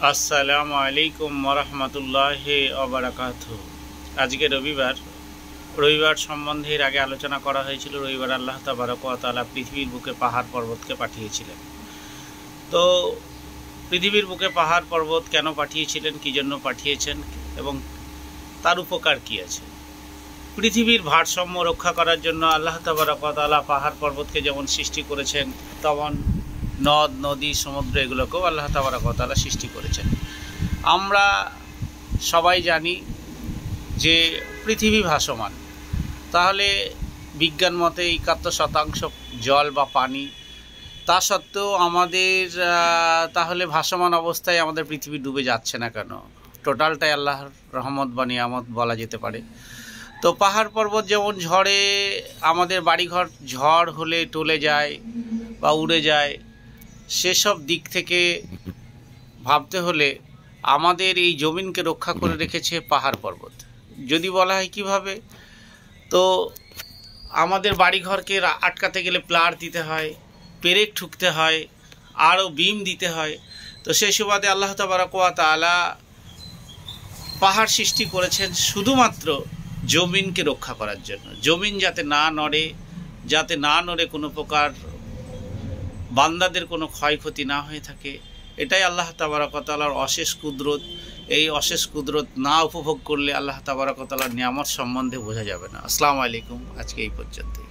আসসালামু আলাইকুম ওরহমতুল্লাহি ওবারাকাতুহু। আজকে রবিবার সম্বন্ধে এর আগে আলোচনা করা হয়েছিল। রবিবার আল্লাহ তাবারক ওয়া তাআলা পৃথিবীর বুকে পাহাড় পর্বতকে পাঠিয়েছিলেন। তো পৃথিবীর বুকে পাহাড় পর্বত কেন পাঠিয়েছিলেন, কী জন্য পাঠিয়েছেন এবং তার উপকার কী আছে? পৃথিবীর ভারসাম্য রক্ষা করার জন্য আল্লাহ তাবারক ওয়া তাআলা পাহাড় পর্বতকে যেমন সৃষ্টি করেছেন, তেমন নদ নদী সমুদ্র এগুলোকেও আল্লাহ তাবারক ওয়া তাআলা সৃষ্টি করেছেন। আমরা সবাই জানি যে পৃথিবী ভাসমান, তাহলে বিজ্ঞান মতে 71% জল বা পানি। তা সত্ত্বেও আমাদের তাহলে ভাসমান অবস্থায় আমাদের পৃথিবী ডুবে যাচ্ছে না কেন? টোটালটাই আল্লাহর রহমত বা নিয়ামত বলা যেতে পারে। তো পাহাড় পর্বত যেমন ঝড়ে আমাদের বাড়িঘর ঝড় হলে টলে যায় বা উড়ে যায়, সেসব দিক থেকে ভাবতে হলে আমাদের এই জমিনকে রক্ষা করে রেখেছে পাহাড় পর্বত। যদি বলা হয় কীভাবে, তো আমাদের বাড়িঘরকে আটকাতে গেলে প্লার দিতে হয়, পেরেক ঠুকতে হয়, আরও বিম দিতে হয়। তো সেই সুবাদে আল্লাহ তাবারক ওয়া তাআলা পাহাড় সৃষ্টি করেছেন শুধুমাত্র জমিনকে রক্ষা করার জন্য। জমিন যাতে না নড়ে কোনো প্রকার বান্দাদের কোনো ক্ষয়ক্ষতি না হয়ে থাকে, এটাই আল্লাহ তাবারক ওয়া তাআলার অশেষ কুদরত। এই অশেষ কুদরত না উপভোগ করলে আল্লাহ তাবারক ওয়া তাআলার নিয়ামত সম্বন্ধে বোঝা যাবে না। আসসালামু আলাইকুম, আজকে এই পর্যন্তই।